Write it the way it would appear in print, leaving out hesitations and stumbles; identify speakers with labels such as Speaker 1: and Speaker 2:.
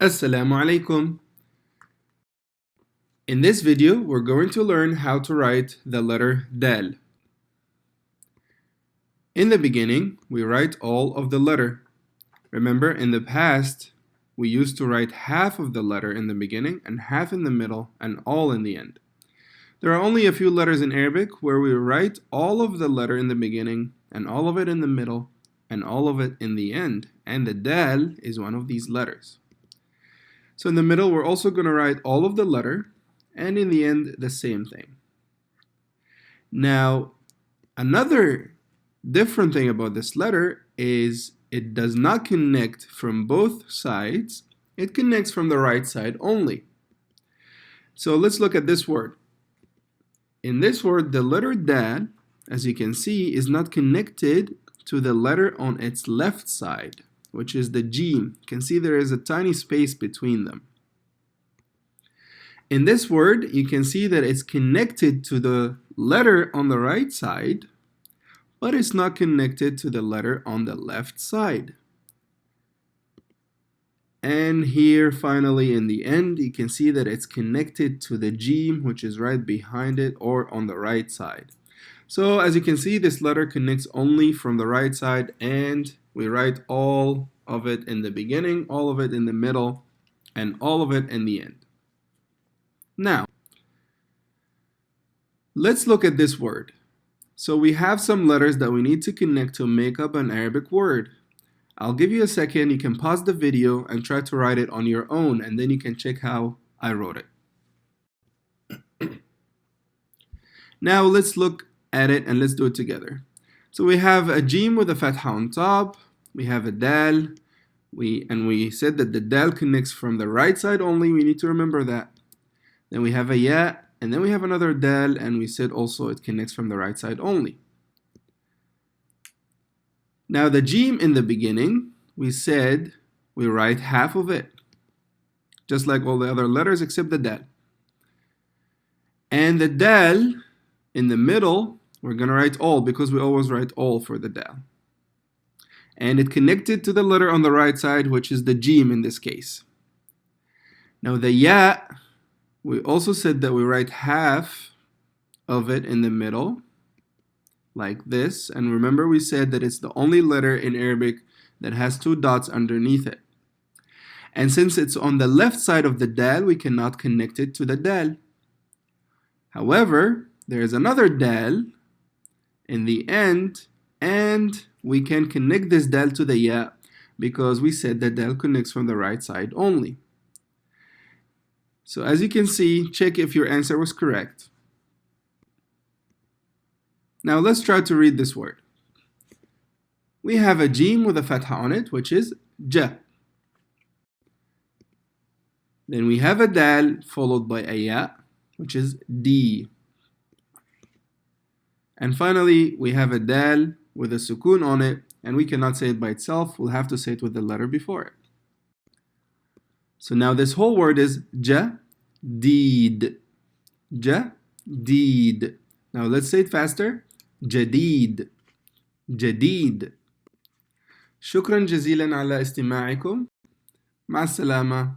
Speaker 1: Assalamu alaikum. In this video, we're going to learn how to write the letter Dal. In the beginning, we write all of the letter. Remember, in the past, we used to write half of the letter in the beginning and half in the middle and all in the end. There are only a few letters in Arabic where we write all of the letter in the beginning and all of it in the middle and all of it in the end, and the Dal is one of these letters. So in the middle, we're also going to write all of the letter, and in the end, the same thing. Now, another different thing about this letter is it does not connect from both sides. It connects from the right side only. So let's look at this word. In this word, the letter Dal, as you can see, is not connected to the letter on its left side, which is the Jim. You can see there is a tiny space between them. In this word, you can see that it's connected to the letter on the right side, but it's not connected to the letter on the left side. And here, finally, in the end, you can see that it's connected to the Jim, which is right behind it or on the right side. So as you can see, this letter connects only from the right side, and we write all of it in the beginning, all of it in the middle, and all of it in the end. Now, let's look at this word. So we have some letters that we need to connect to make up an Arabic word. I'll give you a second. You can pause the video and try to write it on your own, and then you can check how I wrote it. Now let's look at it and let's do it together. So we have a Jim with a fatha on top. We have a Dal. We said that the Dal connects from the right side only. We need to remember that. Then we have a Ya, and then we have another Dal, and we said also it connects from the right side only. Now the Jim in the beginning, we said we write half of it, just like all the other letters except the Dal. And the Dal in the middle, we're going to write all because we always write all for the Dal. And it connected to the letter on the right side, which is the Jim in this case. Now the Ya, we also said that we write half of it in the middle, like this. And remember, we said that it's the only letter in Arabic that has two dots underneath it. And since it's on the left side of the Dal, we cannot connect it to the Dal. However, there is another Dal in the end, and we can connect this Dal to the Ya because we said that Dal connects from the right side only. So as you can see, check if your answer was correct. Now let's try to read this word. We have a Jim with a fatha on it, which is Ja. Then we have a Dal followed by a Ya, which is D. And finally, we have a Dal with a sukun on it, and we cannot say it by itself. We'll have to say it with the letter before it. So now this whole word is Jadid. Jadid. Now let's say it faster. Jadid. Jadid. شكرا جزيلا على استماعكم. مع السلامة.